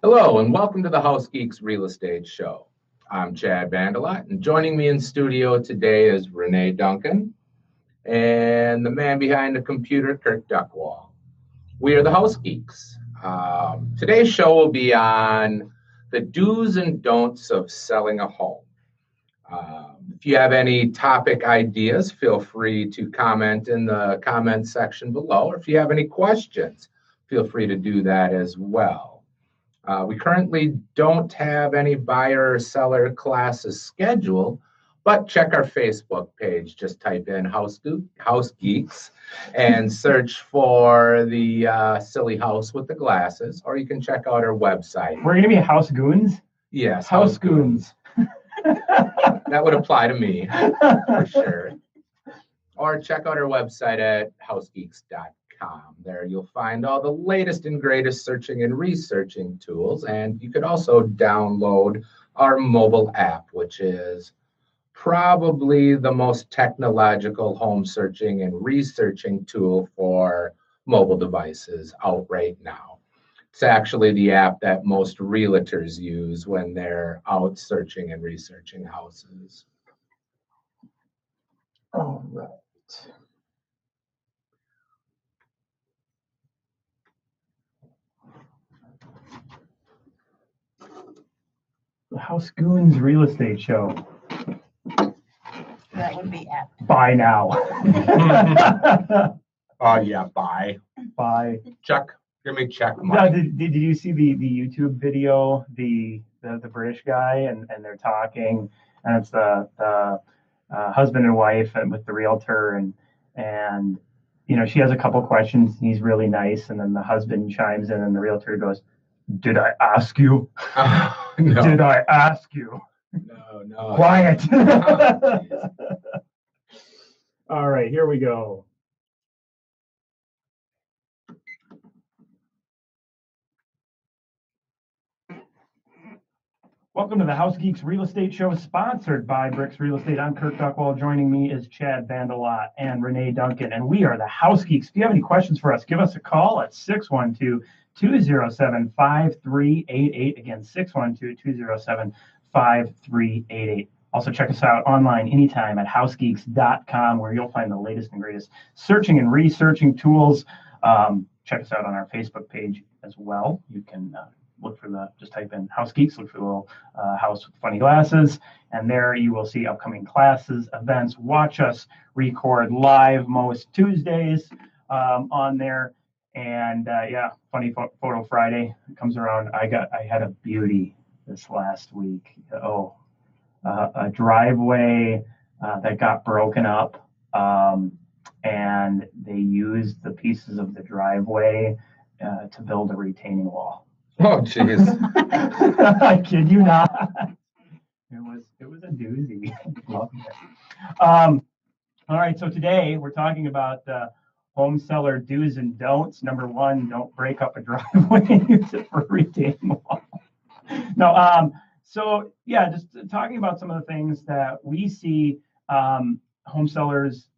Hello and welcome to the House Geeks Real Estate Show. I'm Chad Vandelot, and joining me in studio today is Renee Duncan and the man behind the computer, Kirk Duckwall. We are the House Geeks. Today's show will be on the do's and don'ts of selling a home. If you have any topic ideas, feel free to comment in the comment section below. Or if you have any questions, feel free to do that as well. We currently don't have any buyer or seller classes scheduled, but check our Facebook page. Just type in House Geeks and search for the silly house with the glasses, or you can check out our website. We're going to be House Goons? Yes. House Goons. That would apply to me, for sure. Or check out our website at housegeeks.com. There you'll find all the latest and greatest searching and researching tools, and you could also download our mobile app, which is probably the most technological home searching and researching tool for mobile devices out right now. It's actually the app that most realtors use when they're out searching and researching houses. All right. The House Goons Real Estate Show. That would be apt. Bye now. Yeah, bye. Bye. Check. Give me check. Did you see the YouTube video, the British guy, and they're talking, and it's the husband and wife and with the realtor, and you know, she has a couple questions, and he's really nice, and then the husband chimes in and the realtor goes, "Did I ask you?" No. Did I ask you? No. Quiet. All right, here we go. Welcome to the House Geeks Real Estate Show, sponsored by Bricks Real Estate. I'm Kirk Duckwall. Joining me is Chad Vandelot and Renee Duncan, and we are the House Geeks. If you have any questions for us, give us a call at 612-207-5388. Again, 612-207-5388. Also, check us out online anytime at housegeeks.com, where you'll find the latest and greatest searching and researching tools. Check us out on our Facebook page as well. You can look for just type in House Geeks, look for the little house with funny glasses, and there you will see upcoming classes, events. Watch us record live most Tuesdays on there. And yeah, Funny Photo Friday comes around. I had a beauty this last week. A driveway that got broken up, and they used the pieces of the driveway to build a retaining wall. Oh, jeez. I kid you not. It was a doozy. Loved it. All right, so today we're talking about home seller do's and don'ts. Number one, don't break up a driveway and use it for a retaining wall. No, so yeah, just talking about some of the things that we see home sellers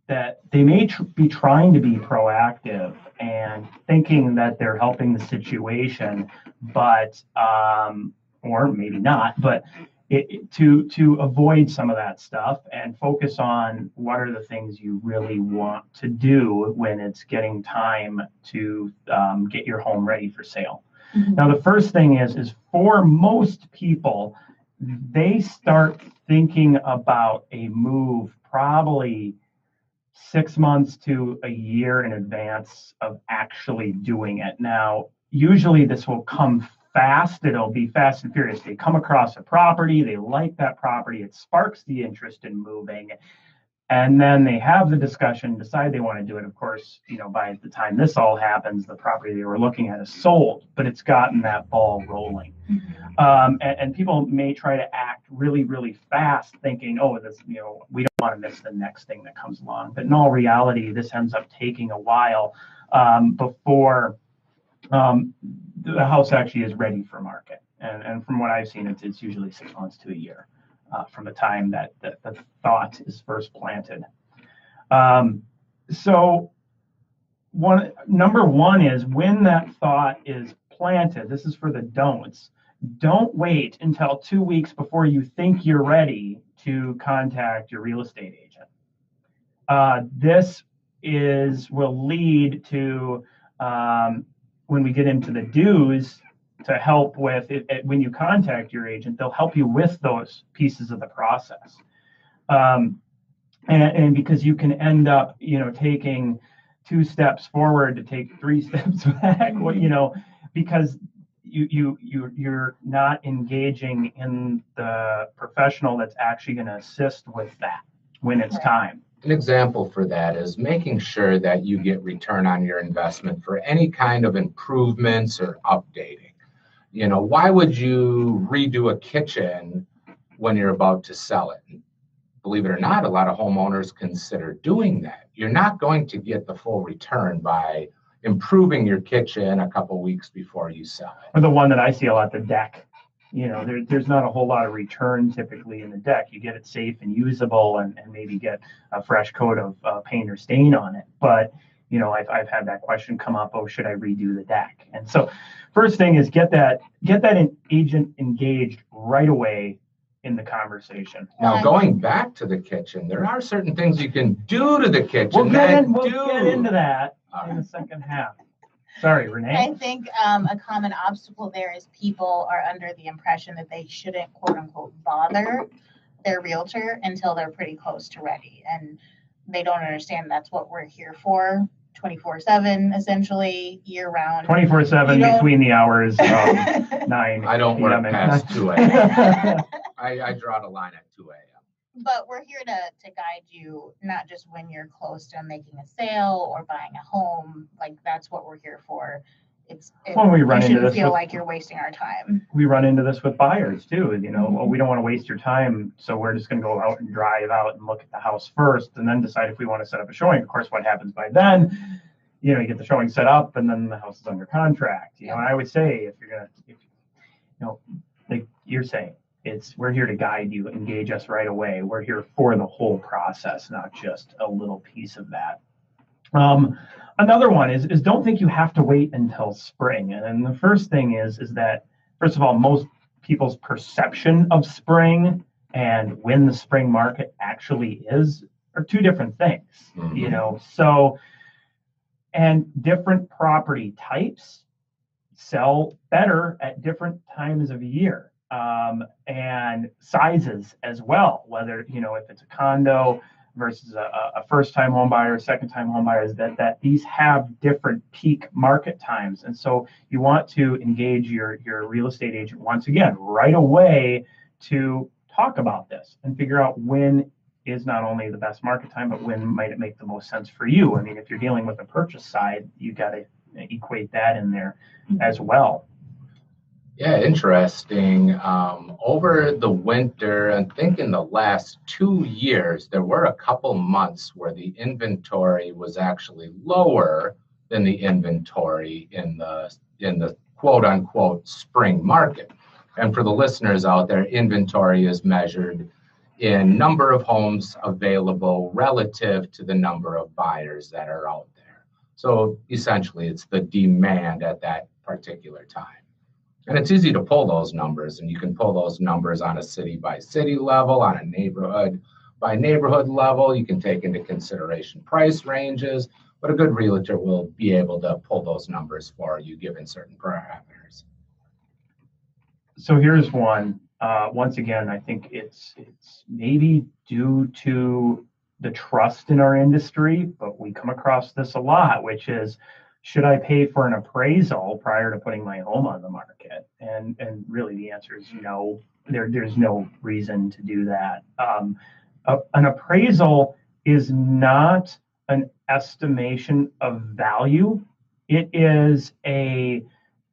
that they may be trying to be proactive and thinking that they're helping the situation, but or maybe not, but to avoid some of that stuff and focus on what are the things you really want to do when it's getting time to get your home ready for sale. Mm-hmm. Now, the first thing is for most people, they start thinking about a move probably 6 months to a year in advance of actually doing it. Now, usually this will come fast. It'll be fast and furious. They come across a property, they like that property, it sparks the interest in moving, and then they have the discussion, decide they want to do it. Of course, you know, by the time this all happens, the property they were looking at is sold, but it's gotten that ball rolling. Mm-hmm. And people may try to act really, really fast, thinking, oh, this, you know, we don't want to miss the next thing that comes along. But in all reality, this ends up taking a while before the house actually is ready for market. And from what I've seen, it's usually 6 months to a year from the time that the thought is first planted. So number one is when that thought is planted. This is for the don'ts. Don't wait until 2 weeks before you think you're ready to contact your real estate agent. This will lead to, when we get into the do's, to help with it, when you contact your agent, they'll help you with those pieces of the process. And because you can end up, taking 2 steps forward to take 3 steps back, because you're not engaging in the professional that's actually going to assist with that when it's time. An example for that is making sure that you get return on your investment for any kind of improvements or updating. Why would you redo a kitchen when you're about to sell it? Believe it or not, a lot of homeowners consider doing that. You're not going to get the full return by improving your kitchen a couple weeks before you sell it. Or the one that I see a lot, the deck. There's not a whole lot of return typically in the deck. You get it safe and usable and maybe get a fresh coat of paint or stain on it. But, I've had that question come up, oh, should I redo the deck? And so first thing is get that agent engaged right away in the conversation. Now, going back to the kitchen, there are certain things you can do to the kitchen. We'll get into that in the second half. Sorry, Renee. I think a common obstacle there is people are under the impression that they shouldn't, quote unquote, bother their realtor until they're pretty close to ready. And they don't understand that's what we're here for, 24/7, essentially, year round. 24/7 between the hours of 9. I don't work past 2 a.m. I draw the line at 2 a.m. But we're here to guide you, not just when you're close to making a sale or buying a home. Like, that's what we're here for. When we run you into shouldn't this feel like you're wasting our time. We run into this with buyers too. Well, we don't want to waste your time, so we're just going to go out and drive out and look at the house first, and then decide if we want to set up a showing. Of course, what happens by then? You get the showing set up, and then the house is under contract. And I would say like you're saying, we're here to guide you, engage us right away. We're here for the whole process, not just a little piece of that. Another one is don't think you have to wait until spring. And then the first thing is that, first of all, most people's perception of spring and when the spring market actually is are 2 different things. Mm-hmm. So, and different property types sell better at different times of year. And sizes as well, whether, if it's a condo versus a first-time home buyer, second-time home buyers, that these have different peak market times. And so you want to engage your real estate agent once again right away to talk about this and figure out when is not only the best market time, but when might it make the most sense for you. I mean, if you're dealing with the purchase side, you got to equate that in there as well. Yeah, interesting. Over the winter, I think in the last 2 years, there were a couple months where the inventory was actually lower than the inventory in the quote unquote spring market. And for the listeners out there, inventory is measured in number of homes available relative to the number of buyers that are out there. So essentially, it's the demand at that particular time. And it's easy to pull those numbers, and you can pull those numbers on a city by city level, on a neighborhood by neighborhood level. You can take into consideration price ranges, but a good realtor will be able to pull those numbers for you given certain parameters. So here's one. Once again, I think it's maybe due to the trust in our industry, but we come across this a lot, which is, should I pay for an appraisal prior to putting my home on the market? And really the answer is no. There's no reason to do that. An appraisal is not an estimation of value. It is a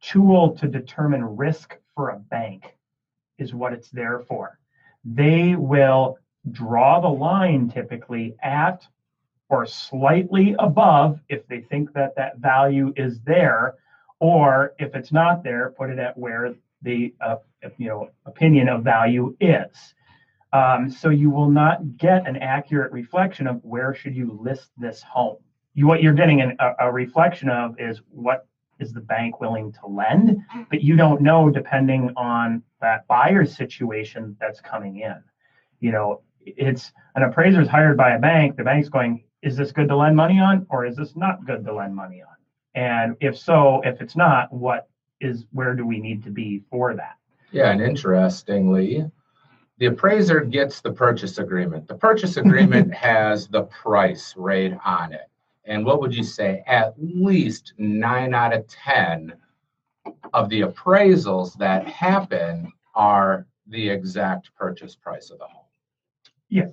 tool to determine risk for a bank, is what it's there for. They will draw the line typically at or slightly above if they think that value is there, or if it's not there, put it at where the opinion of value is. So you will not get an accurate reflection of where should you list this home. What you're getting a reflection of is what is the bank willing to lend? But you don't know, depending on that buyer's situation that's coming in. You know, it's an appraiser's hired by a bank. The bank's going, is this good to lend money on, or is this not good to lend money on? And if so, if it's not, where do we need to be for that? Yeah, and interestingly, the appraiser gets the purchase agreement. The purchase agreement has the price right on it. And what would you say? At least 9 out of 10 of the appraisals that happen are the exact purchase price of the home. Yeah,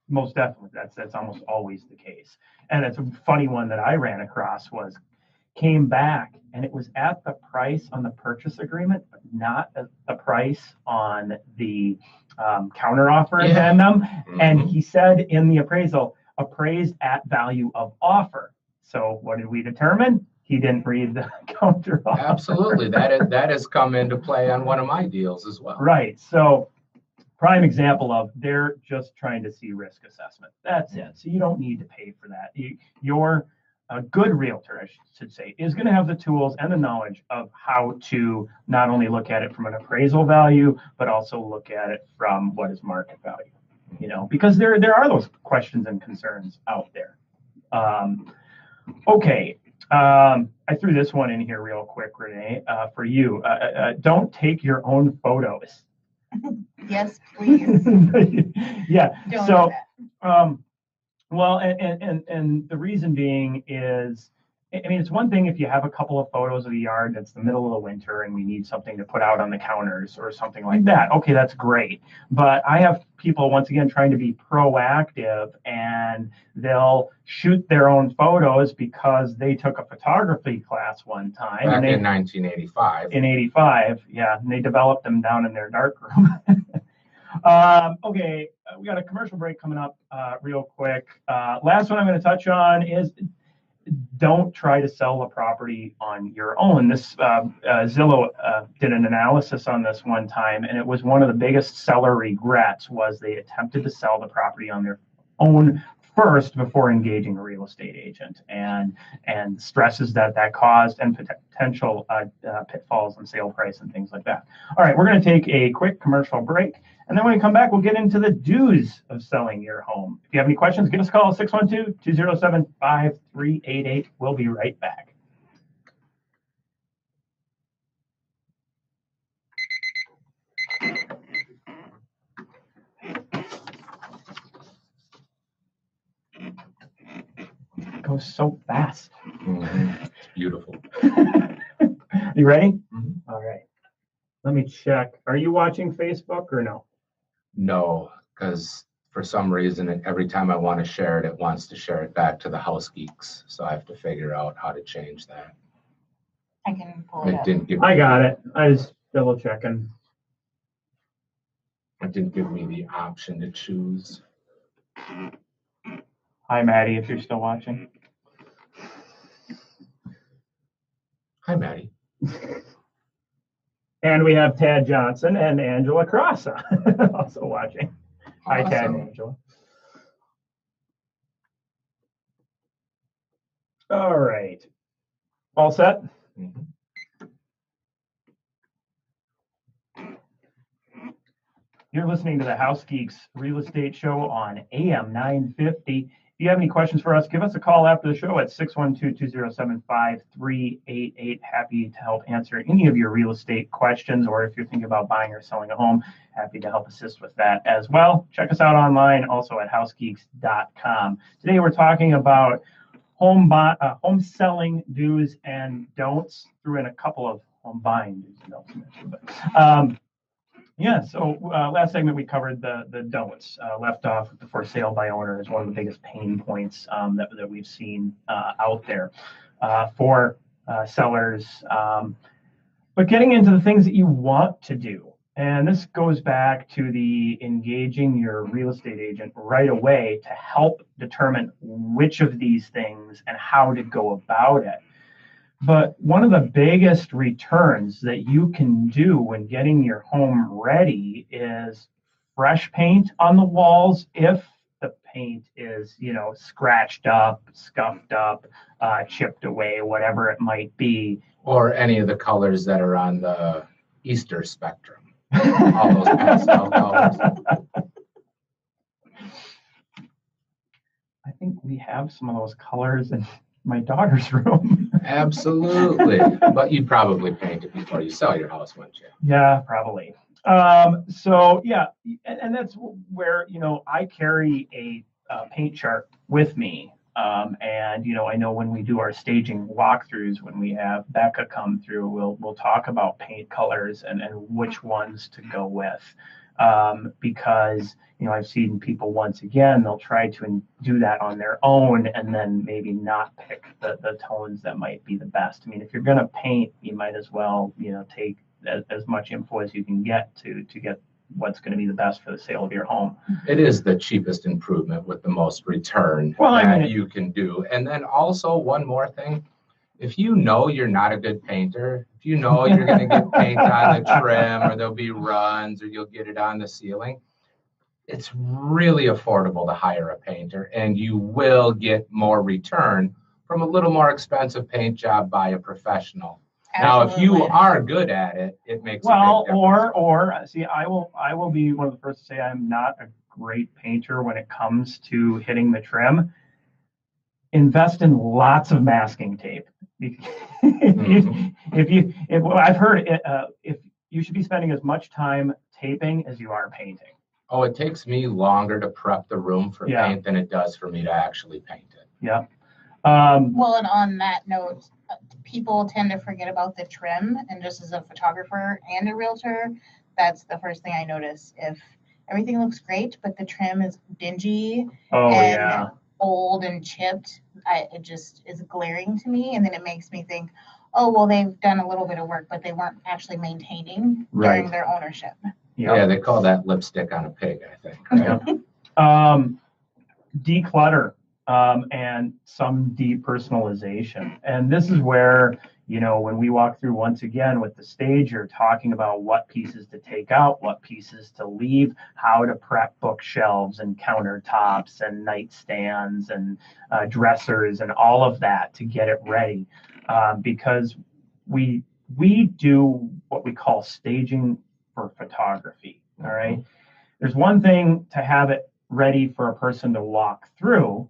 most definitely. That's almost always the case. And it's a funny one that I ran across came back and it was at the price on the purchase agreement, but not the price on the counteroffer addendum. Mm-hmm. And he said in the appraisal, appraised at value of offer. So what did we determine? He didn't read the counteroffer. Absolutely. That has come into play on one of my deals as well. Right. So prime example of they're just trying to see risk assessment. That's it. So you don't need to pay for that. A good realtor, I should say, is going to have the tools and the knowledge of how to not only look at it from an appraisal value, but also look at it from what is market value. You know, because there are those questions and concerns out there. Okay. I threw this one in here real quick, Renee, for you. Don't take your own photos. Yes, please. Yeah. Don't So, do that. well, and the reason being is, I mean, it's one thing if you have a couple of photos of the yard that's the middle of the winter and we need something to put out on the counters or something like that. Okay, that's great. But I have people, once again, trying to be proactive, and they'll shoot their own photos because they took a photography class one time. Back in 1985. In 85, yeah, and they developed them down in their dark room. Okay, we got a commercial break coming up real quick. Last one I'm going to touch on is don't try to sell the property on your own. This Zillow did an analysis on this one time, and it was one of the biggest seller regrets was they attempted to sell the property on their own first before engaging a real estate agent, and stresses that caused and potential pitfalls on sale price and things like that. All right, we're going to take a quick commercial break, and then when we come back, we'll get into the do's of selling your home. If you have any questions, give us a call, 612-207-5388. We'll be right back. It goes so fast. Mm-hmm. It's beautiful. You ready? Mm-hmm. All right. Let me check. Are you watching Facebook or no? No, because for some reason, every time I want to share it, it wants to share it back to the House Geeks. So I have to figure out how to change that. I can pull it It up. didn't give me, I got it. I was double checking. It didn't give me the option to choose. Hi, Maddie, if you're still watching. Hi, Maddie. And we have Tad Johnson and Angela Crossa also watching. Hi, Tad and Angela. All right. All set? Mm-hmm. You're listening to the House Geeks Real Estate Show on AM 950. If you have any questions for us, give us a call after the show at 612-207-5388. Happy to help answer any of your real estate questions, or if you're thinking about buying or selling a home, happy to help assist with that as well. Check us out online, also at housegeeks.com. Today we're talking about home selling do's and don'ts. Threw in a couple of home buying do's and don'ts. Yeah, so last segment we covered the don'ts. Left off with the for sale by owner is one of the biggest pain points that we've seen out there for sellers. But getting into the things that you want to do. And this goes back to the engaging your real estate agent right away to help determine which of these things and how to go about it. But one of the biggest returns that you can do when getting your home ready is fresh paint on the walls if the paint is, scratched up, scuffed up, chipped away, whatever it might be. Or any of the colors that are on the Easter spectrum. All those pastel colors. I think we have some of those colors in my daughter's room. Absolutely. But you'd probably paint it before you sell your house, wouldn't you? Yeah, probably. So yeah, and that's where, I carry a paint chart with me. And, I know when we do our staging walkthroughs, when we have Becca come through, we'll talk about paint colors and which ones to go with. Because, I've seen people, once again, they'll try to do that on their own and then maybe not pick the tones that might be the best. I mean, if you're going to paint, you might as well, take as much info as you can get to get what's going to be the best for the sale of your home. It is the cheapest improvement with the most return you can do. And then also one more thing, if you know you're not a good painter, if you know you're going to get paint on the trim or there'll be runs or you'll get it on the ceiling, it's really affordable to hire a painter and you will get more return from a little more expensive paint job by a professional. Now, if you are good at it, it makes a big difference. or see, I will be one of the first to say I'm not a great painter when it comes to hitting the trim. Invest in lots of masking tape. I've heard if you should be spending as much time taping as you are painting. Oh, it takes me longer to prep the room for paint than it does for me to actually paint it. Yeah. Well, and on that note, people tend to forget about the trim, and just as a photographer and a realtor, that's the first thing I notice. If everything looks great, but the trim is dingy and old and chipped, it just is glaring to me, and then it makes me think, oh, well, they've done a little bit of work, but they weren't actually maintaining during their ownership. Yeah, they call that lipstick on a pig, I think. Right? Declutter. And some depersonalization. And this is where, when we walk through once again with the stager, talking about what pieces to take out, what pieces to leave, how to prep bookshelves and countertops and nightstands and dressers and all of that to get it ready. Because we do what we call staging for photography. All right. There's one thing to have it ready for a person to walk through,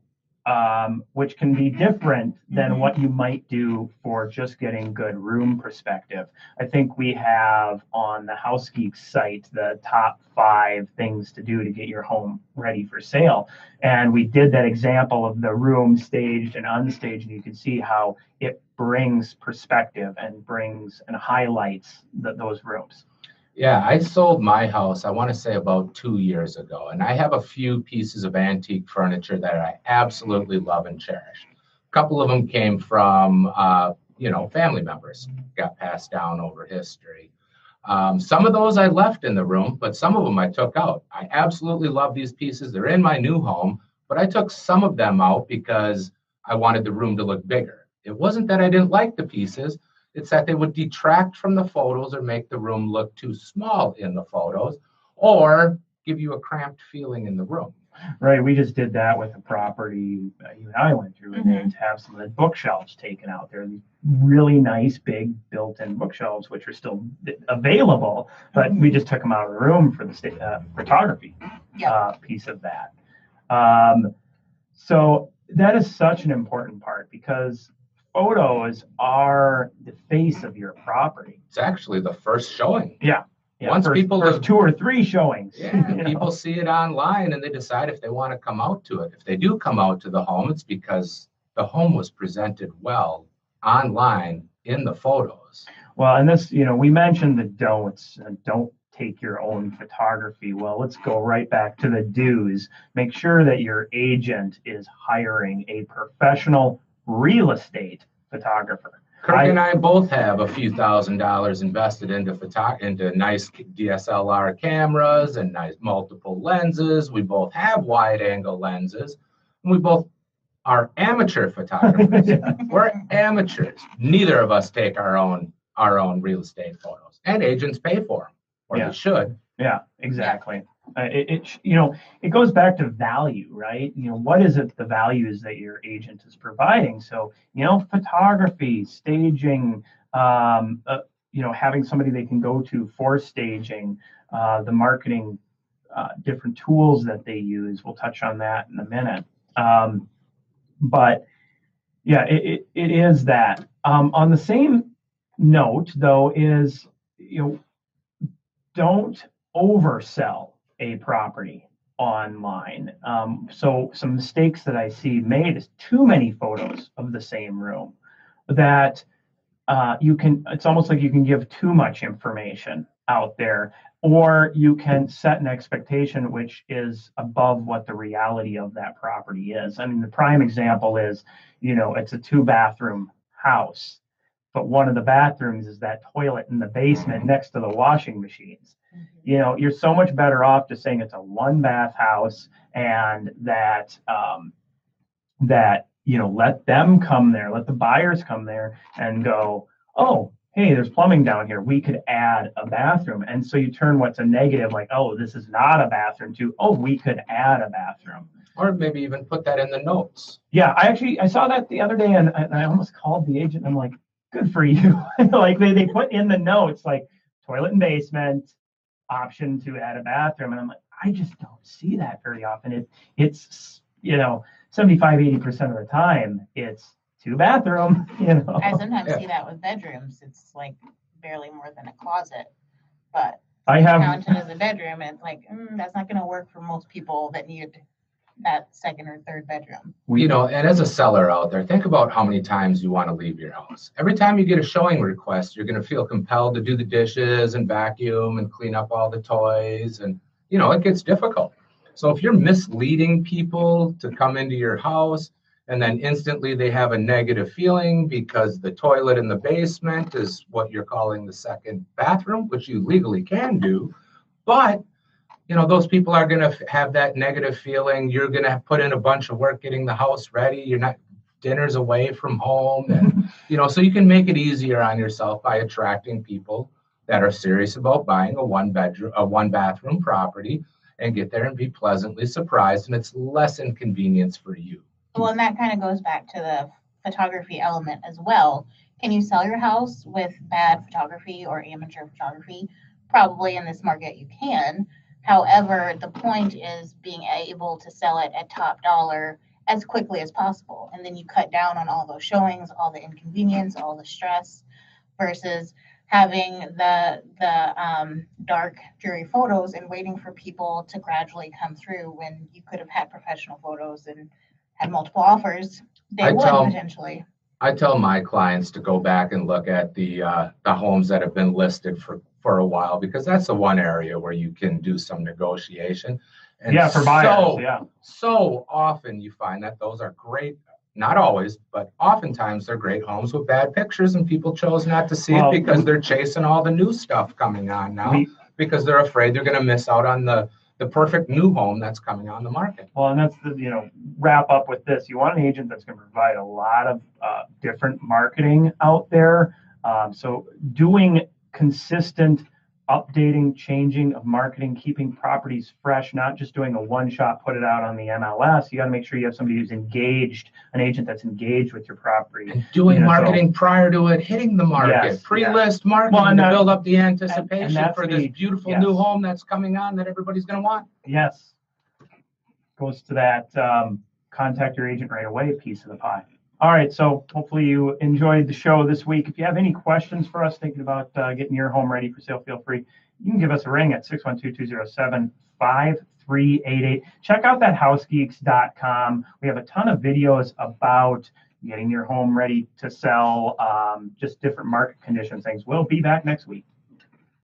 which can be different than what you might do for just getting good room perspective. I think we have on the House Geeks site the top 5 things to do to get your home ready for sale. And we did that example of the room staged and unstaged, and you can see how it brings perspective and brings and highlights those rooms. Yeah, I sold my house, I want to say about 2 years ago, and I have a few pieces of antique furniture that I absolutely love and cherish. A couple of them came from, family members, got passed down over history. Some of those I left in the room, but some of them I took out. I absolutely love these pieces. They're in my new home, but I took some of them out because I wanted the room to look bigger. It wasn't that I didn't like the pieces. It's that they would detract from the photos or make the room look too small in the photos or give you a cramped feeling in the room. Right. We just did that with a property you and I went through, and they have some of the bookshelves taken out. They're these really nice, big built-in bookshelves, which are still available, but we just took them out of the room for the photography piece of that. So that is such an important part because photos are the face of your property. It's actually the first showing. Yeah. Once people first 2 or 3 showings. Yeah, people see it online and they decide if they want to come out to it. If they do come out to the home, it's because the home was presented well online in the photos. Well, and this, we mentioned the don'ts. Don't take your own photography. Well, let's go right back to the do's. Make sure that your agent is hiring a professional real estate photographer. Kirk and I both have a few $1,000s invested into nice DSLR cameras and nice multiple lenses. We both have wide angle lenses. And we both are amateur photographers. We're amateurs. Neither of us take our own real estate photos, and agents pay for them, or they should. Yeah, exactly. It goes back to value, right? What is it, the values that your agent is providing? So, photography, staging, having somebody they can go to for staging, the marketing, different tools that they use. We'll touch on that in a minute. But yeah, it is that. On the same note, though, is, don't oversell a property online. So some mistakes that I see made is too many photos of the same room, that it's almost like you can give too much information out there, or you can set an expectation which is above what the reality of that property is. I mean, the prime example is, it's a 2-bathroom house, but one of the bathrooms is that toilet in the basement next to the washing machines. You're so much better off just saying it's a 1-bath house, and that let them come there, let the buyers come there and go, oh, hey, there's plumbing down here, we could add a bathroom. And so you turn what's a negative, like, oh, this is not a bathroom, to, oh, we could add a bathroom. Or maybe even put that in the notes. Yeah, I saw that the other day, and I almost called the agent. I'm like, good for you. Like they put in the notes, like, toilet and basement, option to add a bathroom. And I'm like, I just don't see that very often. It's 75-80% of the time it's 2-bathroom. I sometimes see that with bedrooms. It's like barely more than a closet, but I have counted as a bedroom, and it's like, that's not going to work for most people that need that second or third bedroom. And as a seller out there, think about how many times you want to leave your house. Every time you get a showing request, you're going to feel compelled to do the dishes and vacuum and clean up all the toys. And, it gets difficult. So if you're misleading people to come into your house, and then instantly they have a negative feeling because the toilet in the basement is what you're calling the second bathroom, which you legally can do, but those people are going to have that negative feeling. You're going to put in a bunch of work getting the house ready. Dinner's away from home. And, so you can make it easier on yourself by attracting people that are serious about buying a 1-bathroom property, and get there and be pleasantly surprised. And it's less inconvenience for you. Well, and that kind of goes back to the photography element as well. Can you sell your house with bad photography or amateur photography? Probably in this market you can. However, the point is being able to sell it at top dollar as quickly as possible. And then you cut down on all those showings, all the inconvenience, all the stress, versus having the dark, dreary photos and waiting for people to gradually come through when you could have had professional photos and had multiple offers. They would potentially. I tell my clients to go back and look at the homes that have been listed for a while, because that's the one area where you can do some negotiation. And for buyers, so often you find that those are great, not always, but oftentimes they're great homes with bad pictures, and people chose not to see it because they're chasing all the new stuff coming on now, because they're afraid they're going to miss out on the perfect new home that's coming on the market. Well, and that's wrap up with this. You want an agent that's going to provide a lot of different marketing out there. So doing consistent updating, changing of marketing, keeping properties fresh, not just doing a one-shot, put it out on the MLS. You got to make sure you have somebody who's engaged, an agent that's engaged with your property. And doing marketing prior to it hitting the market, pre-list marketing to build up the anticipation for this beautiful new home that's coming on that everybody's going to want. Yes. Goes to that contact your agent right away piece of the pie. All right, so hopefully you enjoyed the show this week. If you have any questions for us thinking about getting your home ready for sale, feel free. You can give us a ring at 612-207-5388. Check out that housegeeks.com. We have a ton of videos about getting your home ready to sell, just different market condition things. We'll be back next week.